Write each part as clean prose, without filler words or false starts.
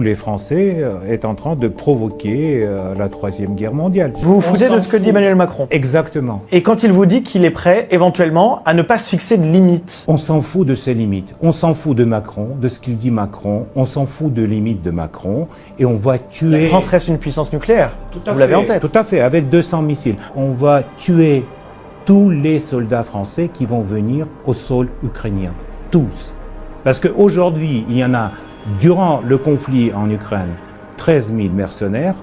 les Français est en train de provoquer la Troisième Guerre mondiale. Vous vous foutez de ce que dit Emmanuel Macron. Exactement. Et quand il vous dit qu'il est prêt, éventuellement, à ne pas se fixer de limites. On s'en fout de ses limites. On s'en fout de Macron, de ce qu'il dit Macron. On s'en fout de limites de Macron. Et on va tuer... La France reste une puissance nucléaire. Vous l'avez en tête. Tout à fait, avec 200 missiles. On va tuer tous les soldats français qui vont venir au sol ukrainien. Tous. Parce qu'aujourd'hui, il y en a, durant le conflit en Ukraine, 13 000 mercenaires,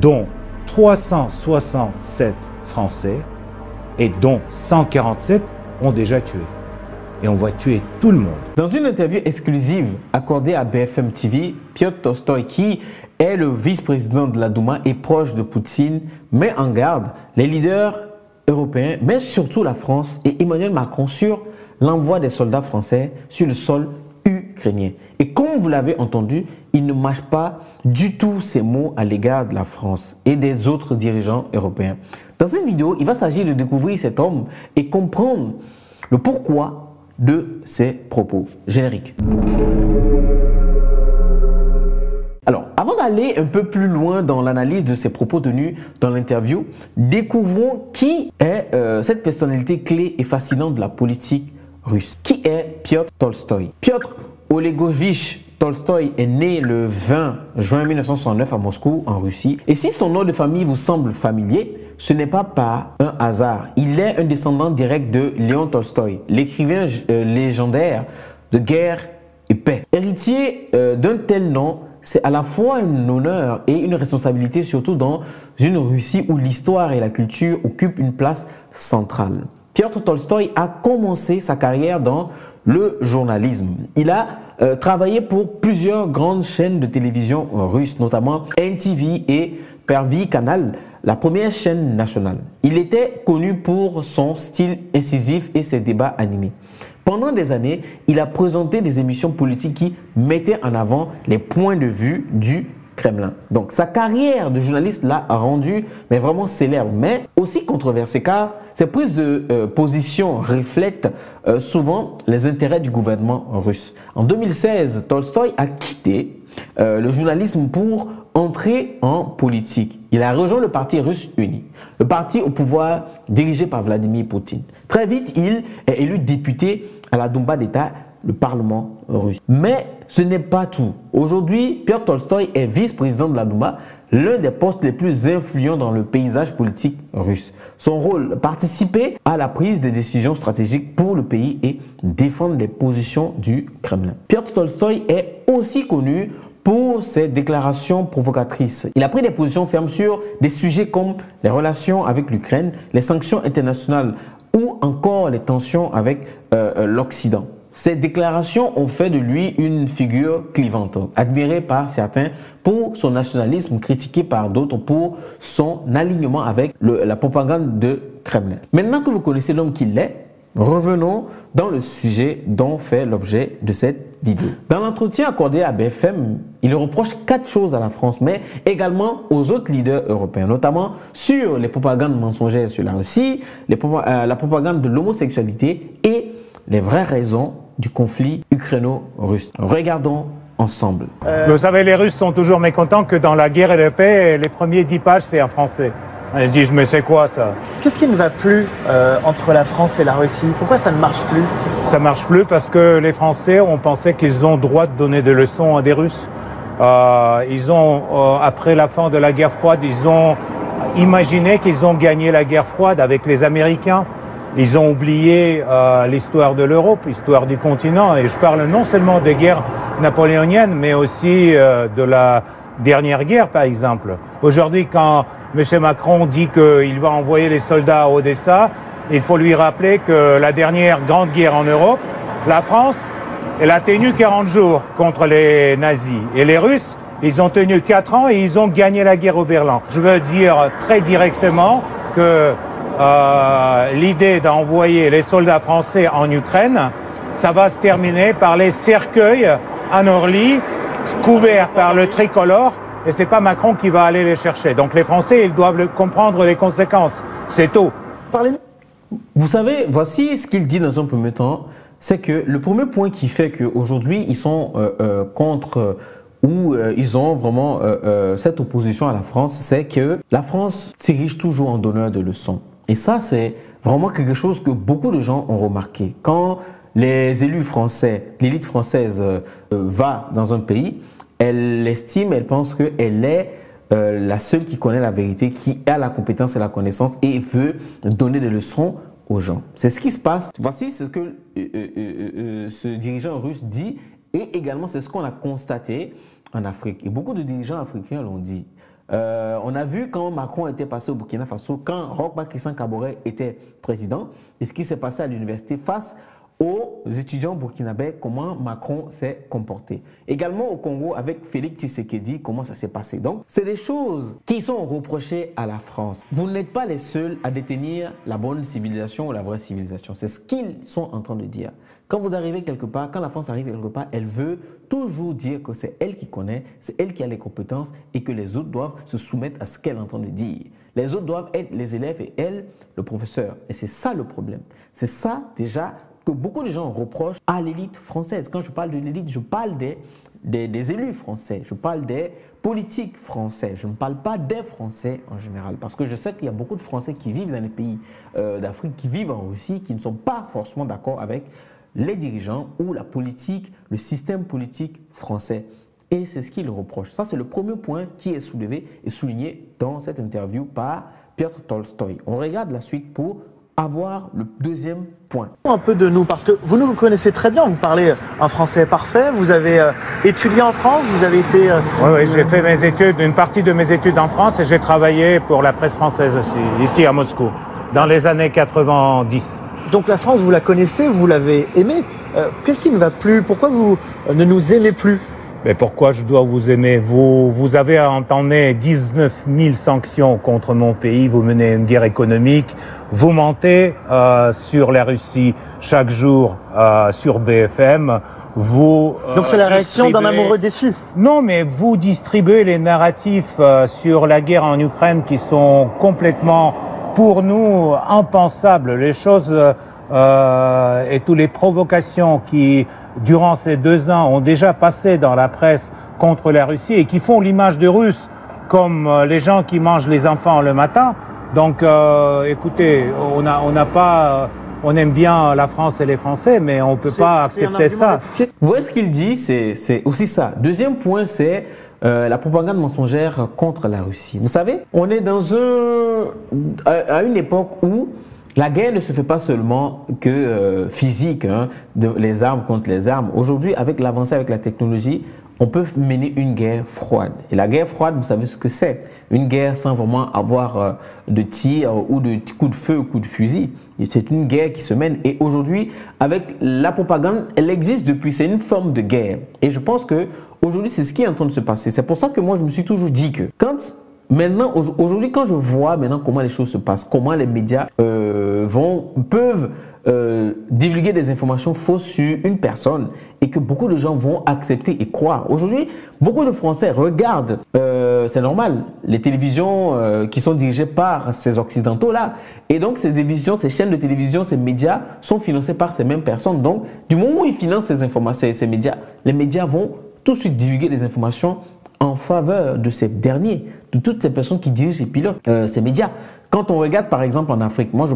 dont 367 Français et dont 147 ont déjà tué. Et on va tuer tout le monde. Dans une interview exclusive accordée à BFM TV, Piotr Tolstoï, qui est le vice-président de la Douma et proche de Poutine, met en garde les leaders européens, mais surtout la France et Emmanuel Macron sur l'envoi des soldats français sur le sol ukrainien. Et comme vous l'avez entendu, il ne mâche pas du tout ces mots à l'égard de la France et des autres dirigeants européens. Dans cette vidéo, il va s'agir de découvrir cet homme et comprendre le pourquoi de ses propos. Générique. Alors, avant d'aller un peu plus loin dans l'analyse de ces propos tenus dans l'interview, découvrons qui est cette personnalité clé et fascinante de la politique russe. Qui est Piotr Tolstoï? Piotr Olegovitch Tolstoï est né le 20 juin 1969 à Moscou, en Russie. Et si son nom de famille vous semble familier, ce n'est pas par un hasard. Il est un descendant direct de Léon Tolstoï, l'écrivain légendaire de Guerre et Paix. Héritier d'un tel nom, c'est à la fois un honneur et une responsabilité, surtout dans une Russie où l'histoire et la culture occupent une place centrale. Piotr Tolstoï a commencé sa carrière dans le journalisme. Il a travaillé pour plusieurs grandes chaînes de télévision russes, notamment NTV et Pervy Canal, la première chaîne nationale. Il était connu pour son style incisif et ses débats animés. Pendant des années, il a présenté des émissions politiques qui mettaient en avant les points de vue du Kremlin. Donc sa carrière de journaliste l'a rendu vraiment célèbre, mais aussi controversée, car ses prises de position reflètent souvent les intérêts du gouvernement russe. En 2016, Tolstoï a quitté le journalisme pour entrer en politique. Il a rejoint le parti russe uni, le parti au pouvoir dirigé par Vladimir Poutine. Très vite, il est élu député à la Douma d'État, le Parlement russe. Mais ce n'est pas tout. Aujourd'hui, Piotr Tolstoï est vice-président de la Douma, l'un des postes les plus influents dans le paysage politique russe. Son rôle, participer à la prise des décisions stratégiques pour le pays et défendre les positions du Kremlin. Piotr Tolstoï est aussi connu pour ses déclarations provocatrices. Il a pris des positions fermes sur des sujets comme les relations avec l'Ukraine, les sanctions internationales ou encore les tensions avec l'Occident. Ces déclarations ont fait de lui une figure clivante, admirée par certains pour son nationalisme, critiqué par d'autres pour son alignement avec la propagande de Kremlin. Maintenant que vous connaissez l'homme qu'il est, revenons dans le sujet dont fait l'objet de cette vidéo. Dans l'entretien accordé à BFM, il reproche 4 choses à la France, mais également aux autres leaders européens, notamment sur les propagandes mensongères sur la Russie, la propagande de l'homosexualité et les vraies raisons du conflit ukraino-russe. Regardons ensemble. Vous savez, les Russes sont toujours mécontents que dans la guerre et la paix, les premiers 10 pages, c'est en français. Ils disent, mais c'est quoi ça? Qu'est-ce qui ne va plus entre la France et la Russie? Pourquoi ça ne marche plus? Ça ne marche plus parce que les Français ont pensé qu'ils ont droit de donner des leçons à des Russes. Après la fin de la guerre froide, ils ont imaginé qu'ils ont gagné la guerre froide avec les Américains. Ils ont oublié l'histoire de l'Europe, l'histoire du continent. Et je parle non seulement des guerres napoléoniennes, mais aussi de la dernière guerre, par exemple. Aujourd'hui, quand M. Macron dit qu'il va envoyer les soldats à Odessa, il faut lui rappeler que la dernière grande guerre en Europe, la France, elle a tenu 40 jours contre les nazis. Et les Russes, ils ont tenu 4 ans et ils ont gagné la guerre au Berlin. Je veux dire très directement que l'idée d'envoyer les soldats français en Ukraine, ça va se terminer par les cercueils à Orly, couverts par le tricolore, et c'est pas Macron qui va aller les chercher. Donc les Français, ils doivent comprendre les conséquences. C'est tôt. Vous savez, voici ce qu'il dit dans un premier temps, c'est que le premier point qui fait qu'aujourd'hui, ils sont contre où ils ont vraiment cette opposition à la France, c'est que la France s'érige toujours en donneur de leçons. Et ça, c'est vraiment quelque chose que beaucoup de gens ont remarqué. Quand les élus français, l'élite française va dans un pays, elle estime, elle pense qu'elle est la seule qui connaît la vérité, qui a la compétence et la connaissance et veut donner des leçons aux gens. C'est ce qui se passe. Voici ce que ce dirigeant russe dit et également c'est ce qu'on a constaté en Afrique. Et beaucoup de dirigeants africains l'ont dit. On a vu quand Macron était passé au Burkina Faso, quand Roch Christian Kaboré était président, et ce qui s'est passé à l'université face aux étudiants burkinabés, comment Macron s'est comporté. Également au Congo avec Félix Tshisekedi, comment ça s'est passé. Donc, c'est des choses qui sont reprochées à la France. Vous n'êtes pas les seuls à détenir la bonne civilisation ou la vraie civilisation. C'est ce qu'ils sont en train de dire. Quand vous arrivez quelque part, quand la France arrive quelque part, elle veut toujours dire que c'est elle qui connaît, c'est elle qui a les compétences et que les autres doivent se soumettre à ce qu'elle est en train de dire. Les autres doivent être les élèves et elle, le professeur. Et c'est ça le problème. C'est ça déjà que beaucoup de gens reprochent à l'élite française. Quand je parle de l'élite, je parle des élus français, je parle des politiques français, je ne parle pas des Français en général. Parce que je sais qu'il y a beaucoup de Français qui vivent dans les pays d'Afrique, qui vivent en Russie, qui ne sont pas forcément d'accord avec les dirigeants ou la politique, le système politique français. Et c'est ce qu'ils reprochent. Ça, c'est le premier point qui est soulevé et souligné dans cette interview par Piotr Tolstoï. On regarde la suite pour avoir le deuxième point. Un peu de nous, parce que vous nous connaissez très bien, vous parlez un français parfait, vous avez étudié en France, vous avez été... Oui, j'ai fait mes études, une partie de mes études en France et j'ai travaillé pour la presse française aussi, ici à Moscou, dans les années 90. Donc la France, vous la connaissez, vous l'avez aimée. Qu'est-ce qui ne va plus? Pourquoi vous ne nous aimez plus? Mais pourquoi je dois vous aimer? Vous avez entamé 19 000 sanctions contre mon pays, vous menez une guerre économique, vous mentez sur la Russie chaque jour sur BFM. Donc c'est la réaction d'un amoureux déçu? Non, mais vous distribuez les narratifs sur la guerre en Ukraine qui sont complètement, pour nous, impensables. Les choses et toutes les provocations qui, durant ces 2 ans, ont déjà passé dans la presse contre la Russie et qui font l'image de Russes comme les gens qui mangent les enfants le matin. Donc, écoutez, on aime bien la France et les Français, mais on ne peut pas accepter ça. Vous voyez ce qu'il dit, c'est aussi ça. Deuxième point, c'est la propagande mensongère contre la Russie. Vous savez, on est à une époque où la guerre ne se fait pas seulement que physique, les armes contre les armes. Aujourd'hui, avec l'avancée, avec la technologie, on peut mener une guerre froide. Et la guerre froide, vous savez ce que c'est. Une guerre sans vraiment avoir de tir ou de coups de feu ou coups de fusil. C'est une guerre qui se mène. Et aujourd'hui, avec la propagande, elle existe depuis. C'est une forme de guerre. Et je pense qu'aujourd'hui, c'est ce qui est en train de se passer. C'est pour ça que moi, je me suis toujours dit que maintenant, aujourd'hui, quand je vois maintenant comment les choses se passent, comment les médias peuvent divulguer des informations fausses sur une personne et que beaucoup de gens vont accepter et croire. Aujourd'hui, beaucoup de Français regardent, c'est normal, les télévisions qui sont dirigées par ces Occidentaux-là. Et donc, ces télévisions, ces chaînes de télévision, ces médias sont financés par ces mêmes personnes. Donc, du moment où ils financent ces informations, ces médias, les médias vont tout de suite divulguer des informations en faveur de ces derniers, de toutes ces personnes qui dirigent et pilotent ces médias. Quand on regarde par exemple en Afrique, moi je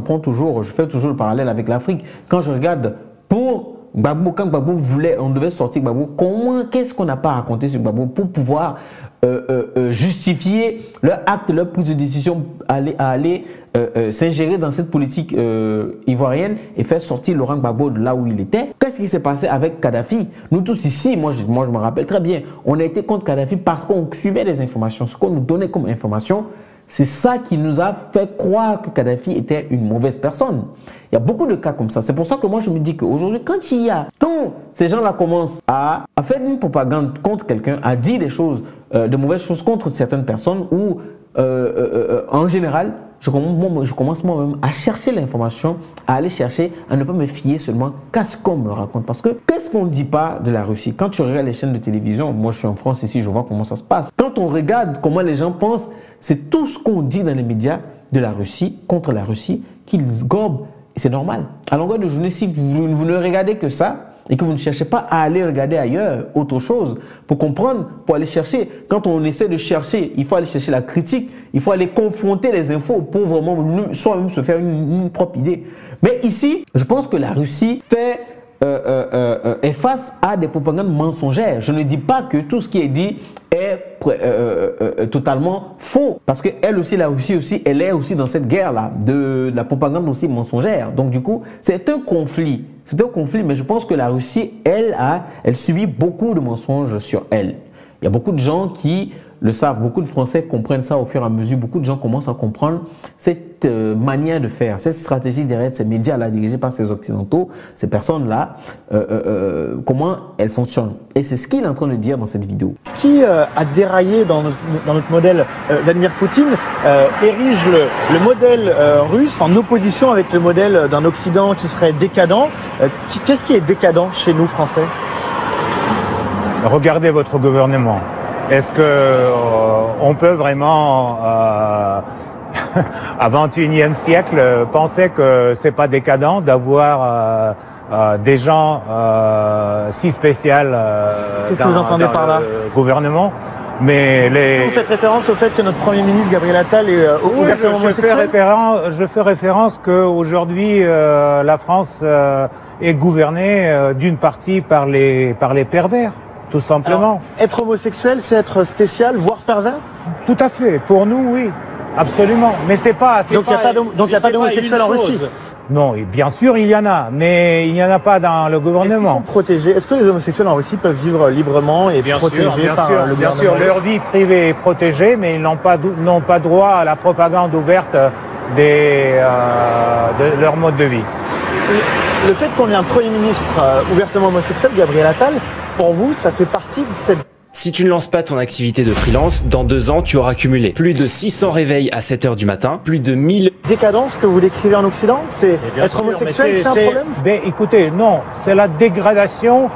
fais toujours le parallèle avec l'Afrique. Quand je regarde pour Gbagbo, quand Gbagbo on devait sortir Gbagbo, qu'est-ce qu'on n'a pas raconté sur Gbagbo pour pouvoir justifier leur acte, leur prise de décision à aller s'ingérer dans cette politique ivoirienne et faire sortir Laurent Gbagbo de là où il était. Qu'est-ce qui s'est passé avec Kadhafi? Nous tous ici, moi je me rappelle très bien, on a été contre Kadhafi parce qu'on suivait les informations, ce qu'on nous donnait comme information. C'est ça qui nous a fait croire que Kadhafi était une mauvaise personne. Il y a beaucoup de cas comme ça. C'est pour ça que moi je me dis qu'aujourd'hui, quand ces gens-là commencent à faire une propagande contre quelqu'un, à dire des choses, de mauvaises choses contre certaines personnes ou en général, je commence moi-même à chercher l'information, à aller chercher, à ne pas me fier seulement qu'à ce qu'on me raconte. Parce que qu'est-ce qu'on ne dit pas de la Russie? Quand tu regardes les chaînes de télévision, moi je suis en France ici, je vois comment ça se passe. Quand on regarde comment les gens pensent, c'est tout ce qu'on dit dans les médias de la Russie, contre la Russie, qu'ils gobent. Et c'est normal. À longueur de journée, si vous ne regardez que ça, et que vous ne cherchez pas à aller regarder ailleurs, autre chose, pour comprendre, pour aller chercher. Quand on essaie de chercher, il faut aller chercher la critique, il faut aller confronter les infos pour vraiment soi-même se faire une propre idée. Mais ici, je pense que la Russie est face à des propagandes mensongères. Je ne dis pas que tout ce qui est dit est totalement faux, parce que elle aussi, la Russie aussi, elle est aussi dans cette guerre-là de la propagande aussi mensongère. Donc du coup, c'est un conflit. C'est un conflit, mais je pense que la Russie, elle subit beaucoup de mensonges sur elle. Il y a beaucoup de gens qui le savent, beaucoup de Français comprennent ça au fur et à mesure. Beaucoup de gens commencent à comprendre cette manière de faire, cette stratégie derrière ces médias-là dirigés par ces Occidentaux, ces personnes-là, comment elles fonctionnent. Et c'est ce qu'il est en train de dire dans cette vidéo. Ce qui a déraillé dans notre modèle, Vladimir Poutine érige le modèle russe en opposition avec le modèle d'un Occident qui serait décadent. Qu'est-ce qui est décadent chez nous, Français? Regardez votre gouvernement. Est-ce que on peut vraiment, à 21e siècle, penser que c'est pas décadent d'avoir des gens si spéciaux Qu'est-ce que vous entendez par là? Gouvernement? Mais Vous faites référence au fait que notre Premier ministre Gabriel Attal est ouvertement homosexuel? Je fais référence qu'aujourd'hui la France est gouvernée d'une partie par les pervers. Tout simplement. Alors, être homosexuel, c'est être spécial, voire pervers? Tout à fait. Pour nous, oui. Absolument. Mais c'est pas... Donc il n'y a pas d'homosexuels en Russie? Non, et bien sûr, il y en a. Mais il n'y en a pas dans le gouvernement. Est-ce qu'ils sont protégés? Est-ce que les homosexuels en Russie peuvent vivre librement et protégés par le gouvernement? Bien sûr, leur vie privée est protégée, mais ils n'ont pas droit à la propagande ouverte de leur mode de vie. Le fait qu'on ait un Premier ministre ouvertement homosexuel, Gabriel Attal, pour vous, ça fait partie de cette... Si tu ne lances pas ton activité de freelance, dans 2 ans, tu auras cumulé plus de 600 réveils à 7 h du matin, plus de 1000... Décadence que vous décrivez en Occident? C'est être homosexuel, c'est un problème? Ben, écoutez, non, c'est la dégradation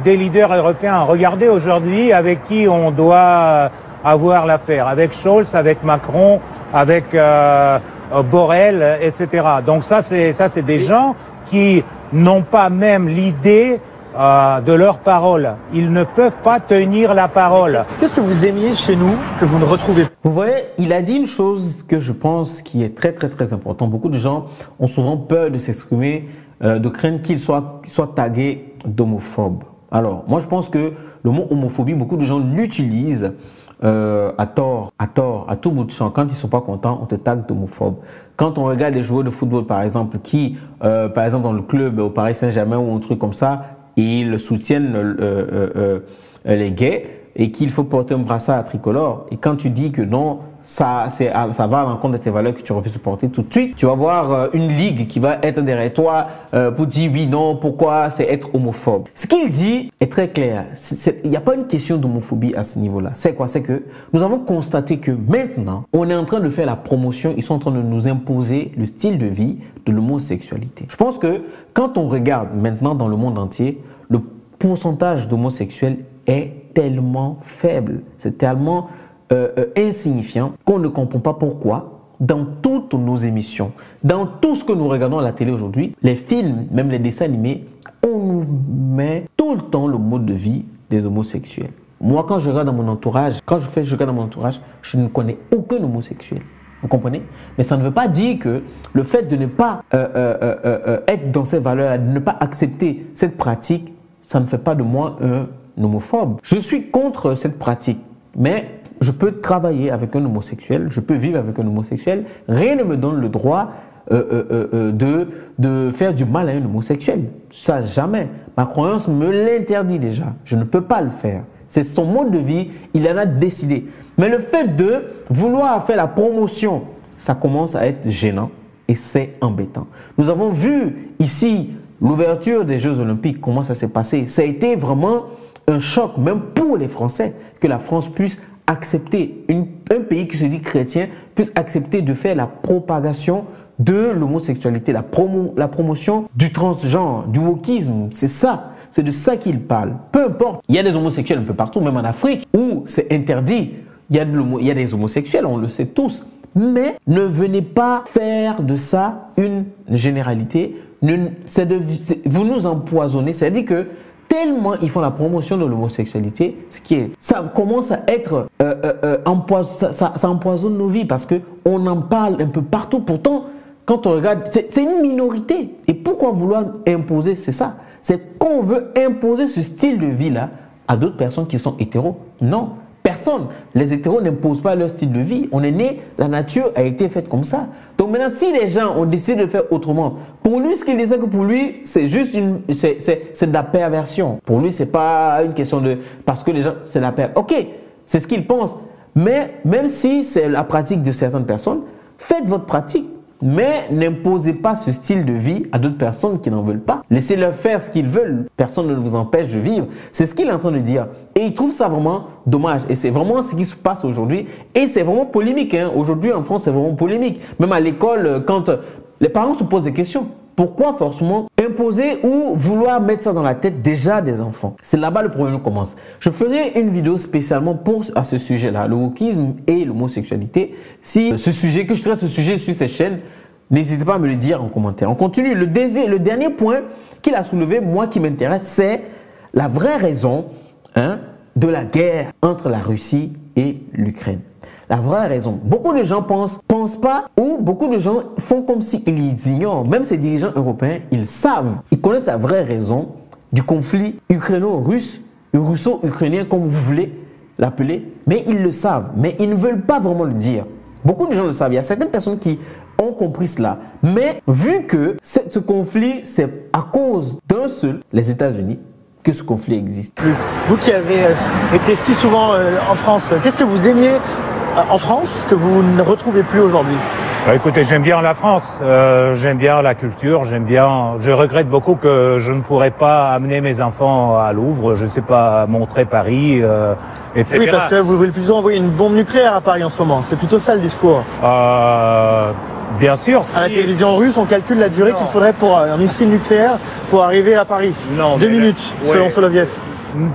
des leaders européens. Regardez aujourd'hui avec qui on doit avoir l'affaire. Avec Scholz, avec Macron, avec Borrell, etc. Donc ça, c'est des gens qui n'ont pas même l'idée de leur parole. Ils ne peuvent pas tenir la parole. Qu'est-ce que vous aimiez chez nous que vous ne retrouvez pas? Vous voyez, il a dit une chose que je pense qui est très importante. Beaucoup de gens ont souvent peur de s'exprimer, de craindre qu'ils soient tagués d'homophobes. Alors, moi je pense que le mot homophobie, beaucoup de gens l'utilisent à tort, à tout bout de champ. Quand ils ne sont pas contents, on te tague d'homophobe. Quand on regarde les joueurs de football, par exemple, qui, par exemple, dans le club au Paris Saint-Germain ou un truc comme ça, ils soutiennent les gays et qu'il faut porter un brassard tricolore. Et quand tu dis que non, ça va à l'encontre de tes valeurs que tu refuses de porter, tout de suite, tu vas voir une ligue qui va être derrière toi pour dire oui, non, pourquoi, c'est être homophobe. Ce qu'il dit est très clair. Il n'y a pas une question d'homophobie à ce niveau-là. C'est quoi? C'est que nous avons constaté que maintenant, on est en train de faire la promotion, ils sont en train de nous imposer le style de vie de l'homosexualité. Je pense que quand on regarde maintenant dans le monde entier, le pourcentage d'homosexuels est tellement faible, c'est tellement insignifiant qu'on ne comprend pas pourquoi dans toutes nos émissions, dans tout ce que nous regardons à la télé aujourd'hui, les films, même les dessins animés, on nous met tout le temps le mode de vie des homosexuels. Moi, quand je regarde dans mon entourage, je ne connais aucun homosexuel. Vous comprenez? Mais ça ne veut pas dire que le fait de ne pas être dans ces valeurs, de ne pas accepter cette pratique, ça ne fait pas de moi un homophobe. Je suis contre cette pratique, mais je peux travailler avec un homosexuel, je peux vivre avec un homosexuel. Rien ne me donne le droit de faire du mal à un homosexuel. Ça, jamais. Ma croyance me l'interdit déjà. Je ne peux pas le faire. C'est son mode de vie, il en a décidé. Mais le fait de vouloir faire la promotion, ça commence à être gênant et c'est embêtant. Nous avons vu ici l'ouverture des Jeux Olympiques, comment ça s'est passé. Ça a été vraiment un choc, même pour les Français, que la France puisse accepter, un pays qui se dit chrétien, puisse accepter de faire la propagation de l'homosexualité, la promotion du transgenre, du wokisme. C'est ça, c'est de ça qu'il parle. Peu importe, il y a des homosexuels un peu partout, même en Afrique, où c'est interdit. Il y a des homosexuels, on le sait tous. Mais ne venez pas faire de ça une généralité. vous nous empoisonnez, c'est-à-dire que tellement ils font la promotion de l'homosexualité, ça commence à être ça empoisonne nos vies parce qu'on en parle un peu partout. Pourtant, quand on regarde, c'est une minorité. Et pourquoi vouloir imposer, c'est ça. C'est qu'on veut imposer ce style de vie-là à d'autres personnes qui sont hétéros. Non, personne. Les hétéros n'imposent pas leur style de vie. On est né, la nature a été faite comme ça. Donc maintenant, si les gens ont décidé de faire autrement, pour lui, ce qu'il disait que pour lui, c'est juste c'est de la perversion. Pour lui, c'est pas une question de... Parce que les gens, c'est la perversion. Ok, c'est ce qu'il pense. Mais même si c'est la pratique de certaines personnes, faites votre pratique. Mais n'imposez pas ce style de vie à d'autres personnes qui n'en veulent pas. Laissez-leur faire ce qu'ils veulent. Personne ne vous empêche de vivre. C'est ce qu'il est en train de dire. Et il trouve ça vraiment dommage. Et c'est vraiment ce qui se passe aujourd'hui. Et c'est vraiment polémique. Hein. Aujourd'hui, en France, c'est vraiment polémique. Même à l'école, quand les parents se posent des questions. Pourquoi forcément imposer ou vouloir mettre ça dans la tête déjà des enfants? C'est là-bas le problème commence. Je ferai une vidéo spécialement à ce sujet-là, le wokisme et l'homosexualité. Si ce sujet, que je traite ce sujet sur cette chaîne, n'hésitez pas à me le dire en commentaire. On continue. Le dernier point qu'il a soulevé, moi qui m'intéresse, c'est la vraie raison de la guerre entre la Russie et l'Ukraine. La vraie raison. Beaucoup de gens pensent pas, ou beaucoup de gens font comme s'ils ignorent. Même ces dirigeants européens, ils savent, ils connaissent la vraie raison du conflit ukraino-russe, russo-ukrainien, comme vous voulez l'appeler, mais ils le savent, mais ils ne veulent pas vraiment le dire. Beaucoup de gens le savent. Il y a certaines personnes qui ont compris cela. Mais vu que ce conflit, c'est à cause d'un seul, les États-Unis, que ce conflit existe. Vous qui avez été si souvent en France, qu'est-ce que vous aimiez en France que vous ne retrouvez plus aujourd'hui? Écoutez, j'aime bien la France, j'aime bien la culture, je regrette beaucoup que je ne pourrais pas amener mes enfants à Louvre, je ne sais pas montrer Paris, etc. Oui, parce que vous voulez plutôt envoyer une bombe nucléaire à Paris en ce moment, c'est plutôt ça le discours. Bien sûr. À la télévision russe, on calcule la durée qu'il faudrait pour un missile nucléaire pour arriver à Paris. Non, 2 minutes, selon Soloviev.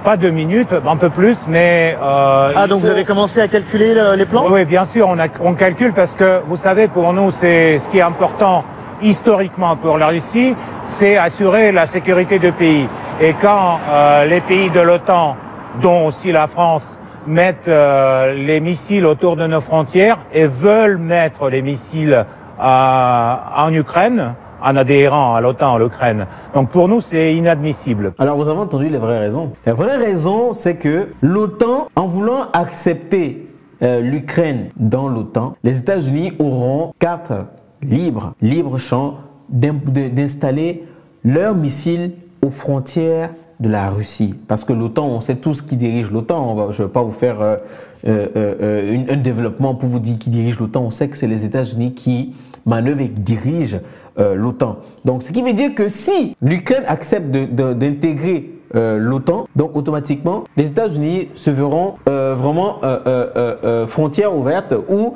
Pas 2 minutes, un peu plus, mais... donc vous avez commencé à calculer les plans? Oui, bien sûr, on calcule parce que, vous savez, pour nous, c'est ce qui est important historiquement pour la Russie, c'est assurer la sécurité du pays. Et quand les pays de l'OTAN, dont aussi la France, mettent les missiles autour de nos frontières et veulent mettre les missiles en Ukraine, en adhérant à l'OTAN, l'Ukraine. Donc pour nous, c'est inadmissible. Alors vous avez entendu les vraies raisons. La vraie raison, c'est que l'OTAN, en voulant accepter l'Ukraine dans l'OTAN, les États-Unis auront carte libre champ d'installer leurs missiles aux frontières de la Russie. Parce que l'OTAN, on sait tous qui dirige l'OTAN. Je ne vais pas vous faire un développement pour vous dire qui dirige l'OTAN. On sait que c'est les États-Unis qui manœuvrent et dirigent l'OTAN. Donc, ce qui veut dire que si l'Ukraine accepte d'intégrer l'OTAN, donc automatiquement, les États-Unis se verront vraiment frontières ouvertes ou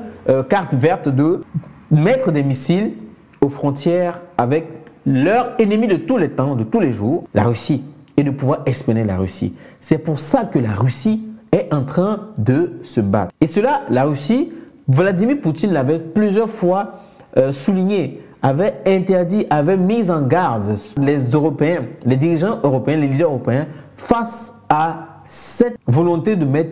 carte verte de mettre des missiles aux frontières avec leur ennemi de tous les temps, de tous les jours, la Russie, et de pouvoir espionner la Russie. C'est pour ça que la Russie est en train de se battre. Et cela, la Russie, Vladimir Poutine l'avait plusieurs fois souligné, avait interdit, avait mis en garde les Européens, les dirigeants européens, les leaders européens face à cette volonté de mettre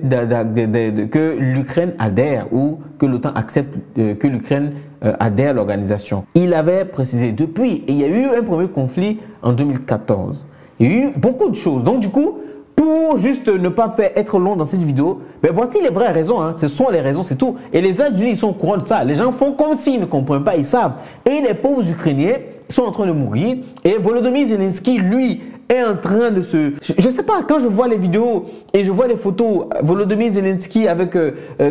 que l'Ukraine adhère ou que l'OTAN accepte que l'Ukraine adhère à l'organisation. Il avait précisé depuis, et il y a eu un premier conflit en 2014. Il y a eu beaucoup de choses. Donc du coup, pour juste ne pas être long dans cette vidéo, ben voici les vraies raisons. Hein. Ce sont les raisons, c'est tout. Et les États-Unis, ils sont au courant de ça. Les gens font comme s'ils ne comprennent pas, ils savent. Et les pauvres Ukrainiens sont en train de mourir. Et Volodymyr Zelensky, lui, est en train de se... Je ne sais pas, quand je vois les vidéos et je vois les photos, Volodymyr Zelensky avec,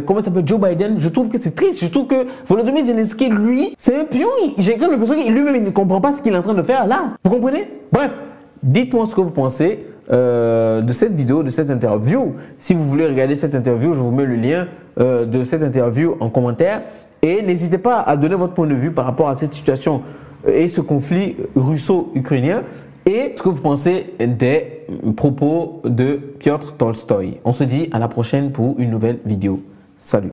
comment ça s'appelle, Joe Biden, je trouve que c'est triste. Je trouve que Volodymyr Zelensky, lui, c'est un pion. J'ai quand même l'impression qu'il lui-même il ne comprend pas ce qu'il est en train de faire là. Vous comprenez? Bref, dites-moi ce que vous pensez de cette vidéo, de cette interview. Si vous voulez regarder cette interview, je vous mets le lien de cette interview en commentaire. Et n'hésitez pas à donner votre point de vue par rapport à cette situation et ce conflit russo-ukrainien. Et ce que vous pensez des propos de Piotr Tolstoï. On se dit à la prochaine pour une nouvelle vidéo. Salut!